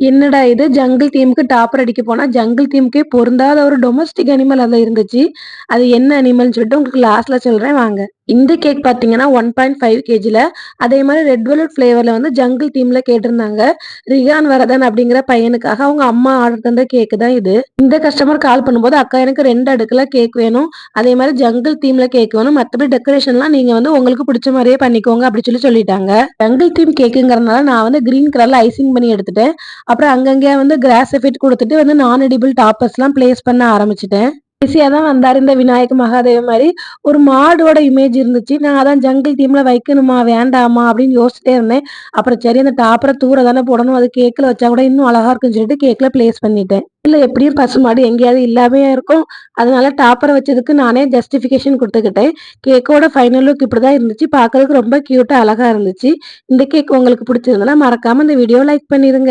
என்னடா இது jungle தீம்க்கு topper அடிக்க போனா, ஜங்கிள் தீம்க்கே பொருந்தாத ஒரு டொமஸ்டிக் அனிமல் அதுல இருந்துச்சு. அது என்ன அனிமல்ன்னு சொல்லிட்டு உங்களுக்கு லாஸ்ட்ல சொல்றேன் வாங்க. இந்த கேக் பார்த்தீங்கன்னா 1.5 கேஜில அதே மாரி ரெட் வெல்வெட் ஃப்ளேவர்ல வந்து ஜங்கிள் தீம்ல கேட்டிருந்தாங்க. ரிஹான் வரதன் அப்படிங்கிற பையனுக்காக அவங்க அம்மா ஆர்டர் தந்த கேக் தான் இது. இந்த கஸ்டமர் கால் பண்ணும்போது, "அக்கா எனக்கு 2 அடுக்குல கேக் வேணும். அதே மாரி ஜங்கிள் தீம்ல கேக் வேணும். மத்தபடி டெக்கரேஷன்லாம் நீங்க வந்து உங்களுக்கு புடிச்ச மாரியே பண்ணிக்கோங்க" அப்படி சொல்லிட்டாங்க. ஜங்கிள் தீம் கேக்குங்கிறனால நான் வந்து கிரீன் கலர்ல ஐசிங் பண்ணி எடுத்துட்டேன். அப்புறம் அங்கங்கே வந்து கிராஸ் எஃபெக்ட் குடுத்துட்டு வந்து நான் எடிபிள் டாப்பர்ஸ்லாம் பிளேஸ் பண்ண ஆரம்பிச்சுட்டேன். கடைசியா தான் வந்தாரு இந்த விநாயக மகாதேவ மாரி. ஒரு மாடோட இமேஜ் இருந்துச்சு. நான் அதான் ஜங்கிள் தீம்ல வைக்கணுமா? வேண்டாமா? அப்படின்னு யோசிச்சுட்டே இருந்தேன். அப்புறம் சரி அந்த டாப்பர தூர தானே போடணும். அது கேக்ல வச்சா கூட இன்னும் அழகா இருக்குன்னு சொல்லிட்டு கேக்ல பிளேஸ் பண்ணிட்டேன். இல்ல எப்படியும் பசுமாடு எங்கேயாவது இல்லாமயா இருக்கும். அதனால டாப்பர வச்சதுக்கு நானே ஜஸ்டிஃபிகேஷன் குடுத்துக்கிட்டேன். கேக்கோட ஃபைனல் லுக் இப்படிதான் இருந்துச்சு. பார்க்கறதுக்கு ரொம்ப கியூட்டா அழகா இருந்துச்சு. இந்த கேக் உங்களுக்கு பிடிச்சிருந்ததுன்னா மறக்காம இந்த வீடியோவ லைக் பண்ணிருங்க.